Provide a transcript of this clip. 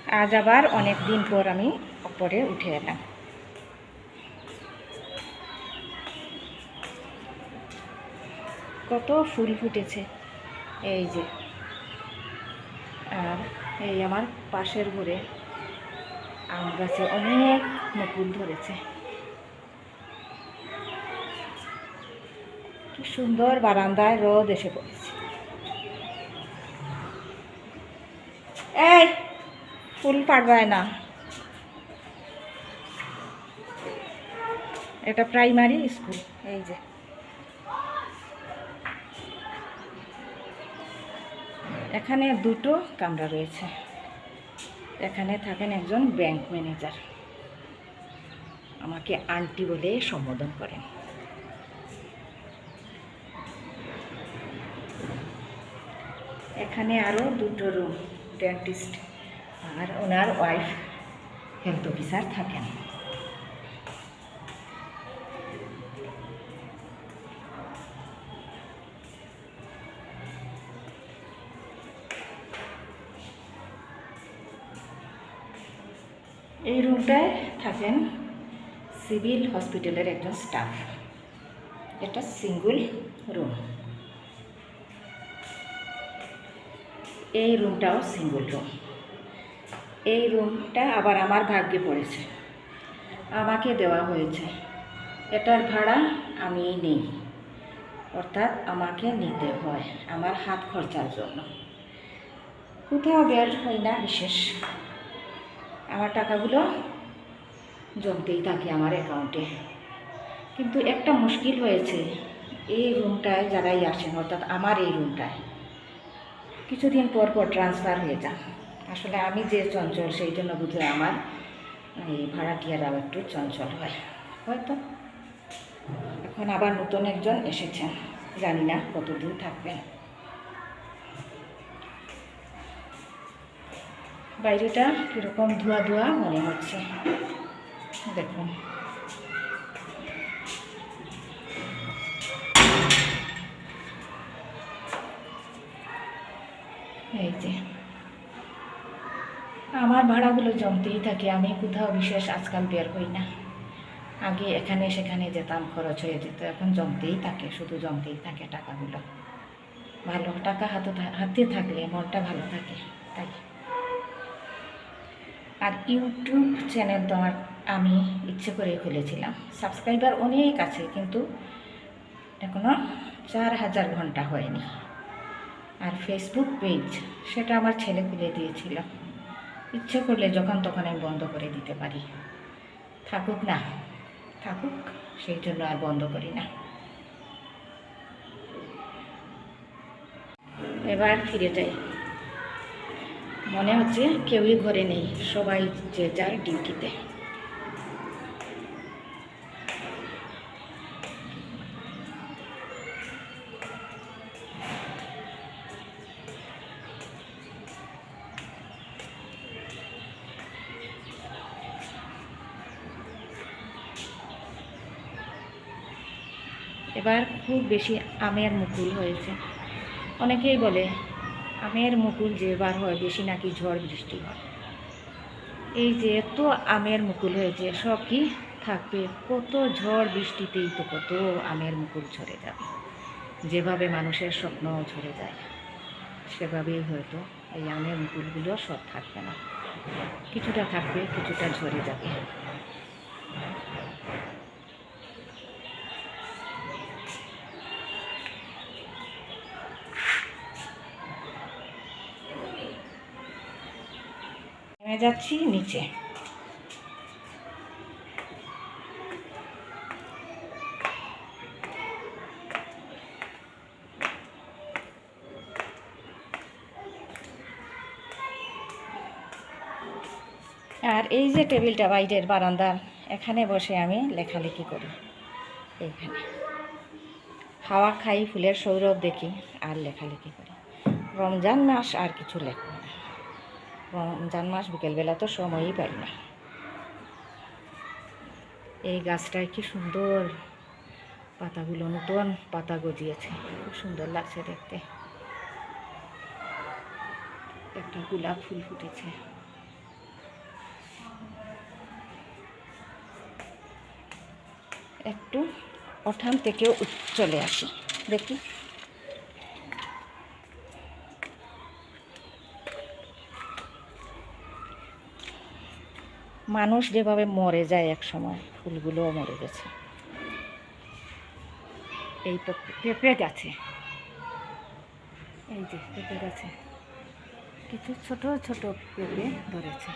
আজ আবার অনেক দিন পর আমি উপরে উঠে এলাম। কত ফুল ফুটেছে এই যে, আর এই আমার পাশের ঘরে আম গাছে অনেক মুকুল ধরেছে। কি সুন্দর বারান্দায় রোদ এসে পড়েছে। এই ফুল পাড়বায় না, এটা প্রাইমারি স্কুল। এই যে এখানে দুটো কামরা রয়েছে। এখানে থাকেন একজন ব্যাংক ম্যানেজার, আমাকে আন্টি বলে সম্বোধন করেন। এখানে আরও দুটো রুম, ডেন্টিস্ট আর ওনার ওয়াইফ হেলথ অফিসার থাকেন। এই রুমটায় থাকেন সিভিল হসপিটালের একজন স্টাফ। এটা সিঙ্গল রুম। এই রুমটাও সিঙ্গল রুম। এই রুমটা আবার আমার ভাগ্যে পড়েছে, আমাকে দেওয়া হয়েছে। এটার ভাড়া আমি নেই, অর্থাৎ আমাকে নিতে হয় আমার হাত খরচার জন্য। কোথাও বের হই না বিশেষ, আমার টাকাগুলো জমতেই থাকে আমার অ্যাকাউন্টে। কিন্তু একটা মুশকিল হয়েছে, এই রুমটায় যারাই আসেন, অর্থাৎ আমার এই রুমটায় কিছুদিন পর পর ট্রান্সফার হয়ে যান। আসলে আমি যে চঞ্চল, সেই জন্য বোধহয় আমার এই ভাড়াটিয়ারাও একটু চঞ্চল হয় হয়তো। এখন আবার নতুন একজন এসেছেন, জানি না কতদিন থাকবেন। বাইরেটা কীরকম ধোয়া ধোয়া মনে হচ্ছে, দেখুন। এই যে আমার ভাড়াগুলো জমতেই থাকে, আমি কোথাও বিশেষ আজকাল বের হই না। আগে এখানে সেখানে যেতাম, খরচ হয়ে যেত, এখন জমতেই থাকে, শুধু জমতেই থাকে টাকাগুলো। ভালো টাকা হাতে থাকলে মনটা ভালো থাকে, তাই। আর ইউটিউব চ্যানেল তো আমি ইচ্ছে করে খুলেছিলাম, সাবস্ক্রাইবার অনেক আছে, কিন্তু এখনও 4000 ঘন্টা হয়নি। আর ফেসবুক পেজ, সেটা আমার ছেলে খুলে দিয়েছিল। ইচ্ছে করলে যখন তখন আমি বন্ধ করে দিতে পারি। থাকুক না থাকুক, সেই জন্য আর বন্ধ করি না। এবার ফিরে যাই। মনে হচ্ছে কেউই ঘরে নেই, সবাই যে যার ডিউটিতে। এবার খুব বেশি আমের মুকুল হয়েছে। অনেকেই বলে আমের মুকুল যেবার হয় বেশি নাকি ঝড় বৃষ্টি হয়। এই যে এত আমের মুকুল হয়েছে, সব কি থাকবে? কত ঝড় বৃষ্টিতেই তো কত আমের মুকুল ঝরে যাবে। যেভাবে মানুষের স্বপ্ন ঝরে যায়, সেভাবেই হয়তো এই আমের মুকুলগুলো সব থাকবে না, কিছুটা থাকবে, কিছুটা ঝরে যাবে। নেমে যাচ্ছি নিচে। আর এই যে টেবিলটা বাইরের বারান্দার, এখানে বসে আমি লেখালেখি করি। এইখানে হাওয়া খাই, ফুলের সৌরভ দেখি আর লেখালেখি করি। রমজান মাস আর কিছু লেখব না, রমজান মাস বিকেলবেলা তো সময়ই পাই না। এই গাছটায় কি সুন্দর পাতাগুলো, নতুন পাতা গজিয়েছে, খুব সুন্দর লাগছে দেখতে। একটা গোলাপ ফুল ফুটেছে। একটু উঠান থেকেও চলে আসি, দেখি। মানুষ যেভাবে মরে যায় এক সময়, ফুলগুলোও মরে গেছে। এই পেঁপে গাছে, এই যে পেঁপে গাছে কিছু ছোট ছোট পেঁপে ধরেছে।